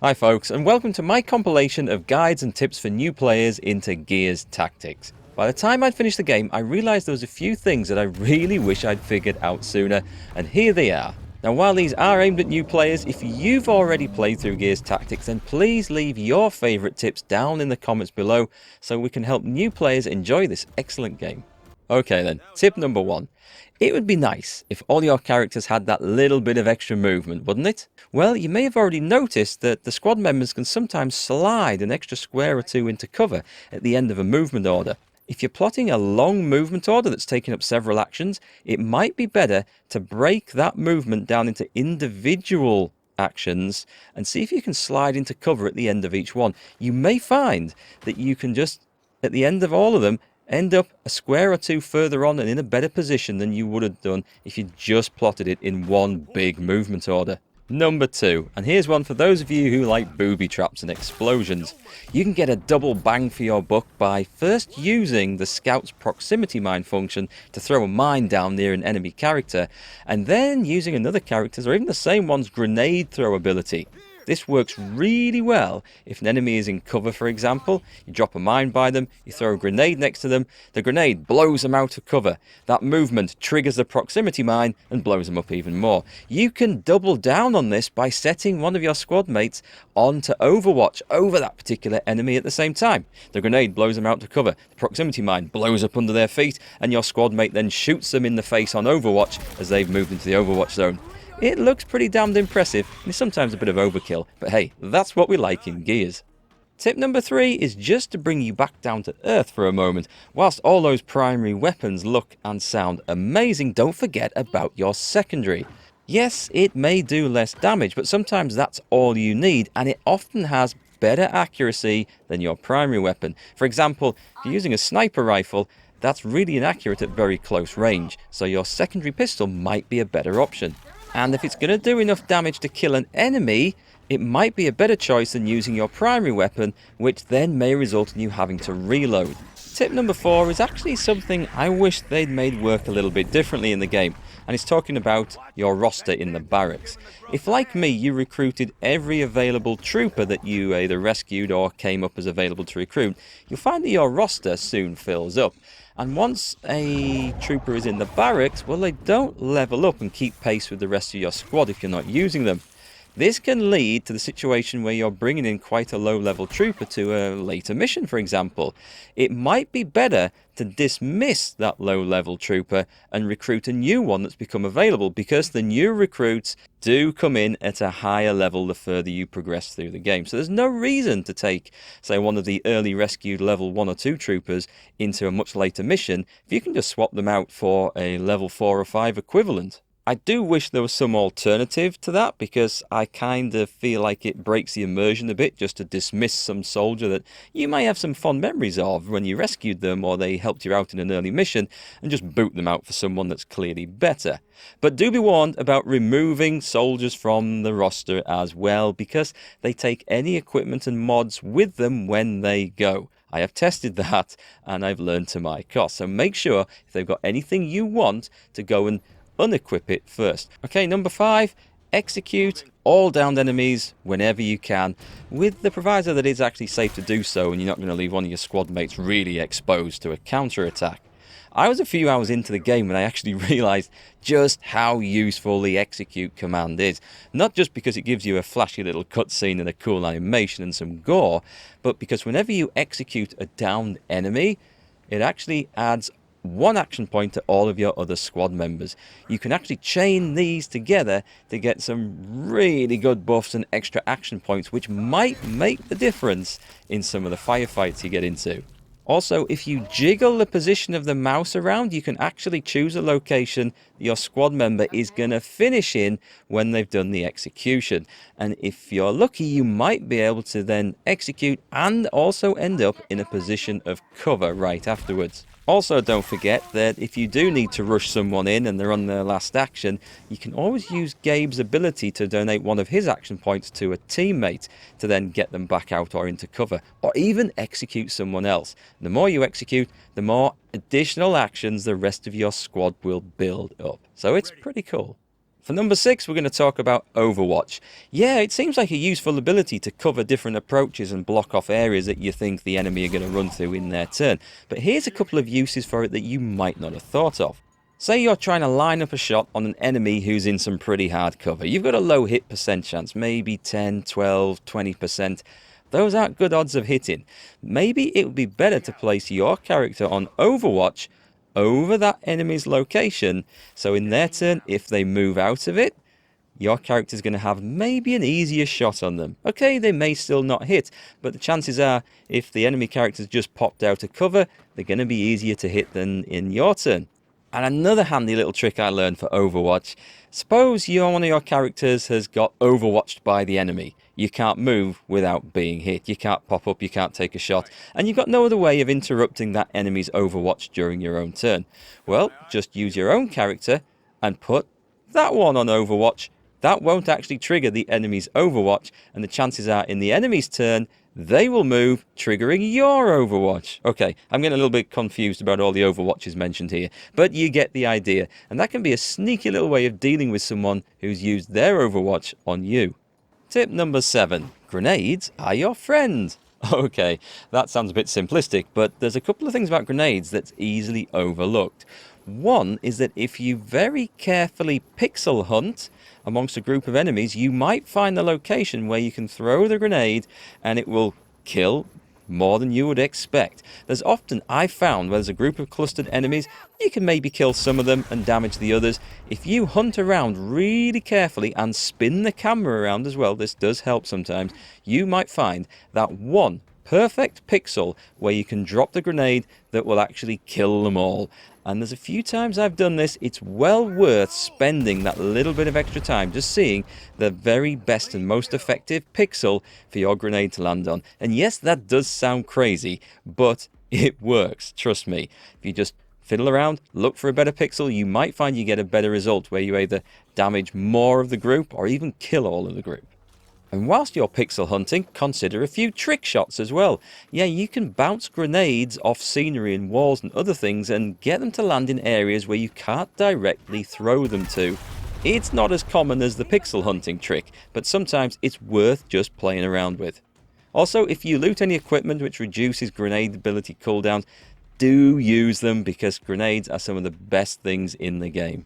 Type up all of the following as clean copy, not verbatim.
Hi folks, and welcome to my compilation of guides and tips for new players into Gears Tactics. By the time I'd finished the game, I realised there was a few things that I really wish I'd figured out sooner, and here they are. Now while these are aimed at new players, if you've already played through Gears Tactics, then please leave your favourite tips down in the comments below so we can help new players enjoy this excellent game. Okay then, tip number 1. It would be nice if all your characters had that little bit of extra movement, wouldn't it? Well, you may have already noticed that the squad members can sometimes slide an extra square or two into cover at the end of a movement order. If you're plotting a long movement order that's taking up several actions, it might be better to break that movement down into individual actions and see if you can slide into cover at the end of each one. You may find that you can just, at the end of all of them, end up a square or two further on and in a better position than you would have done if you just plotted it in one big movement order. Number 2, and here's one for those of you who like booby traps and explosions. You can get a double bang for your buck by first using the Scout's proximity mine function to throw a mine down near an enemy character, and then using another character's or even the same one's grenade throw ability. This works really well if an enemy is in cover, for example. You drop a mine by them, you throw a grenade next to them, the grenade blows them out of cover. That movement triggers the proximity mine and blows them up even more. You can double down on this by setting one of your squad mates onto Overwatch over that particular enemy at the same time. The grenade blows them out to cover, the proximity mine blows up under their feet, and your squad mate then shoots them in the face on Overwatch as they've moved into the Overwatch zone. It looks pretty damned impressive, and it's sometimes a bit of overkill, but hey, that's what we like in Gears. Tip number 3 is just to bring you back down to earth for a moment. Whilst all those primary weapons look and sound amazing, don't forget about your secondary. Yes, it may do less damage, but sometimes that's all you need, and it often has better accuracy than your primary weapon. For example, if you're using a sniper rifle, that's really inaccurate at very close range, so your secondary pistol might be a better option. And if it's going to do enough damage to kill an enemy, it might be a better choice than using your primary weapon, which then may result in you having to reload. Tip number 4 is actually something I wish they'd made work a little bit differently in the game, and it's talking about your roster in the barracks. If, like me, you recruited every available trooper that you either rescued or came up as available to recruit, you'll find that your roster soon fills up. And once a trooper is in the barracks, well, they don't level up and keep pace with the rest of your squad if you're not using them. This can lead to the situation where you're bringing in quite a low-level trooper to a later mission, for example. It might be better to dismiss that low-level trooper and recruit a new one that's become available, because the new recruits do come in at a higher level the further you progress through the game. So there's no reason to take, say, one of the early rescued level 1 or 2 troopers into a much later mission if you can just swap them out for a level 4 or 5 equivalent. I do wish there was some alternative to that, because I kind of feel like it breaks the immersion a bit just to dismiss some soldier that you may have some fond memories of when you rescued them or they helped you out in an early mission, and just boot them out for someone that's clearly better. But do be warned about removing soldiers from the roster as well, because they take any equipment and mods with them when they go. I have tested that and I've learned to my cost. So make sure if they've got anything you want to go and unequip it first. Okay, number 5, execute all downed enemies whenever you can, with the proviso that it's actually safe to do so and you're not going to leave one of your squad mates really exposed to a counter-attack. I was a few hours into the game when I actually realised just how useful the execute command is. Not just because it gives you a flashy little cutscene and a cool animation and some gore, but because whenever you execute a downed enemy, it actually adds 1 action point to all of your other squad members. You can actually chain these together to get some really good buffs and extra action points, which might make the difference in some of the firefights you get into. Also, if you jiggle the position of the mouse around, you can actually choose a location your squad member is going to finish in when they've done the execution. And if you're lucky, you might be able to then execute and also end up in a position of cover right afterwards. Also, don't forget that if you do need to rush someone in and they're on their last action, you can always use Gabe's ability to donate one of his action points to a teammate to then get them back out or into cover, or even execute someone else. The more you execute, the more additional actions the rest of your squad will build up. So it's pretty cool. For number 6, we're going to talk about Overwatch. Yeah, it seems like a useful ability to cover different approaches and block off areas that you think the enemy are going to run through in their turn. But here's a couple of uses for it that you might not have thought of. Say you're trying to line up a shot on an enemy who's in some pretty hard cover. You've got a low hit percent chance, maybe 10, 12, 20%. Those aren't good odds of hitting. Maybe it would be better to place your character on Overwatch over that enemy's location, so in their turn, if they move out of it, your character's going to have maybe an easier shot on them. Okay, they may still not hit, but the chances are, if the enemy character's just popped out of cover, they're going to be easier to hit than in your turn. And another handy little trick I learned for Overwatch. Suppose one of your characters has got overwatched by the enemy. You can't move without being hit. You can't pop up, you can't take a shot. And you've got no other way of interrupting that enemy's overwatch during your own turn. Well, just use your own character and put that one on Overwatch. That won't actually trigger the enemy's overwatch. And the chances are in the enemy's turn, they will move, triggering your Overwatch. Okay, I'm getting a little bit confused about all the Overwatches mentioned here, but you get the idea. And that can be a sneaky little way of dealing with someone who's used their Overwatch on you. Tip number 7. Grenades are your friend. Okay, that sounds a bit simplistic, but there's a couple of things about grenades that's easily overlooked. One is that if you very carefully pixel hunt amongst a group of enemies, you might find the location where you can throw the grenade and it will kill more than you would expect. There's often, I've found, where there's a group of clustered enemies, you can maybe kill some of them and damage the others. If you hunt around really carefully and spin the camera around as well, this does help sometimes, you might find that one perfect pixel where you can drop the grenade that will actually kill them all. And there's a few times I've done this. It's well worth spending that little bit of extra time just seeing the very best and most effective pixel for your grenade to land on. And yes, that does sound crazy, but it works, trust me. If you just fiddle around, look for a better pixel, you might find you get a better result where you either damage more of the group or even kill all of the group. And whilst you're pixel hunting, consider a few trick shots as well. Yeah, you can bounce grenades off scenery and walls and other things and get them to land in areas where you can't directly throw them to. It's not as common as the pixel hunting trick, but sometimes it's worth just playing around with. Also, if you loot any equipment which reduces grenade ability cooldowns, do use them because grenades are some of the best things in the game.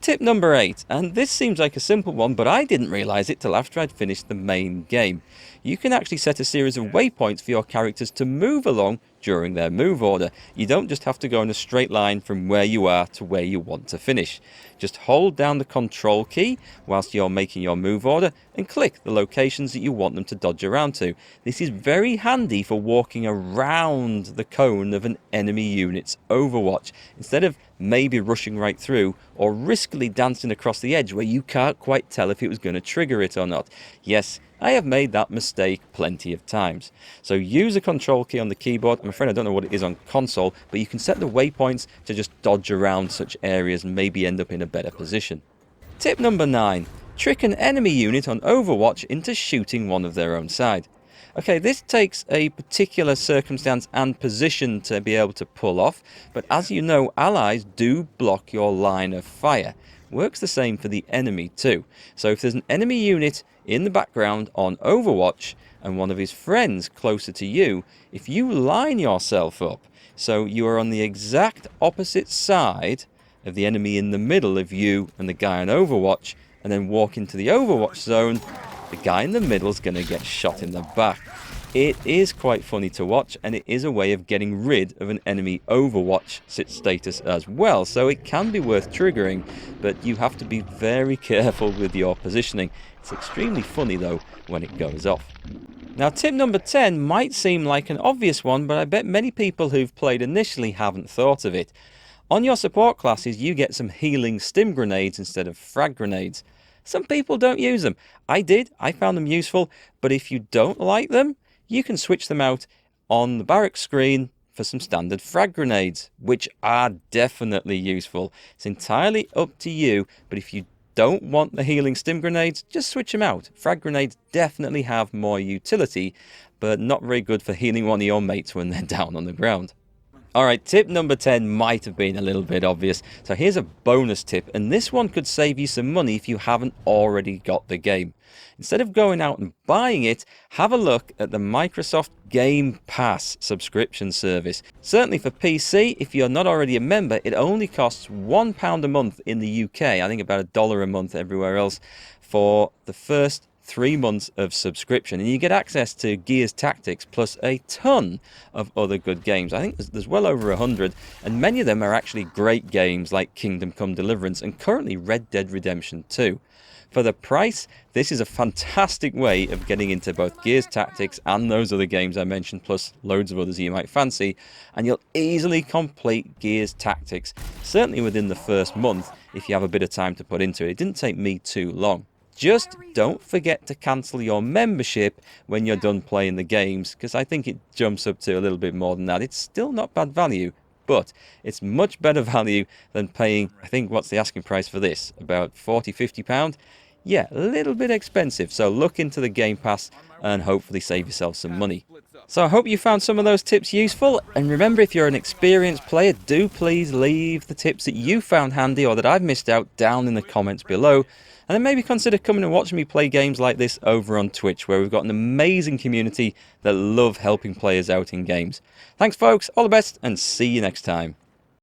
Tip number 8, and this seems like a simple one, but I didn't realise it till after I'd finished the main game. You can actually set a series of waypoints for your characters to move along during their move order. You don't just have to go in a straight line from where you are to where you want to finish. Just hold down the control key whilst you're making your move order and click the locations that you want them to dodge around to. This is very handy for walking around the cone of an enemy unit's overwatch, instead of maybe rushing right through or riskily dancing across the edge where you can't quite tell if it was going to trigger it or not. Yes, I have made that mistake plenty of times. So use a control key on the keyboard. I'm afraid I don't know what it is on console, but you can set the waypoints to just dodge around such areas and maybe end up in a better position. Tip number 9. Trick an enemy unit on Overwatch into shooting one of their own side. Okay, this takes a particular circumstance and position to be able to pull off, but as you know, allies do block your line of fire. Works the same for the enemy too. So if there's an enemy unit in the background on Overwatch and one of his friends closer to you, if you line yourself up so you are on the exact opposite side of the enemy in the middle of you and the guy on Overwatch, and then walk into the Overwatch zone, the guy in the middle is going to get shot in the back. It is quite funny to watch, and it is a way of getting rid of an enemy Overwatch status as well, so it can be worth triggering, but you have to be very careful with your positioning. It's extremely funny though when it goes off. Now tip number 10 might seem like an obvious one, but I bet many people who've played initially haven't thought of it. On your support classes you get some healing stim grenades instead of frag grenades. Some people don't use them. I did, I found them useful, but if you don't like them, you can switch them out on the barrack screen for some standard frag grenades, which are definitely useful. It's entirely up to you, but if you don't want the healing stim grenades, just switch them out. Frag grenades definitely have more utility, but not very good for healing one of your mates when they're down on the ground. Alright, tip number 10 might have been a little bit obvious. So here's a bonus tip, and this one could save you some money if you haven't already got the game. Instead of going out and buying it, have a look at the Microsoft Game Pass subscription service. Certainly for PC, if you're not already a member, it only costs £1 a month in the UK, I think about $1 a month everywhere else, for the first 3 months of subscription, and you get access to Gears Tactics plus a ton of other good games. I think there's well over 100, and many of them are actually great games like Kingdom Come Deliverance and currently Red Dead Redemption 2. For the price, this is a fantastic way of getting into both Gears Tactics and those other games I mentioned, plus loads of others you might fancy, and you'll easily complete Gears Tactics, certainly within the first month if you have a bit of time to put into it. It didn't take me too long. Just don't forget to cancel your membership when you're done playing the games, because I think it jumps up to a little bit more than that. It's still not bad value, but it's much better value than paying, I think, what's the asking price for this? About £40–50? Yeah, a little bit expensive, so look into the Game Pass and hopefully save yourself some money. So I hope you found some of those tips useful, and remember, if you're an experienced player, do please leave the tips that you found handy or that I've missed out down in the comments below. And then maybe consider coming and watching me play games like this over on Twitch, where we've got an amazing community that love helping players out in games. Thanks folks, all the best, and see you next time.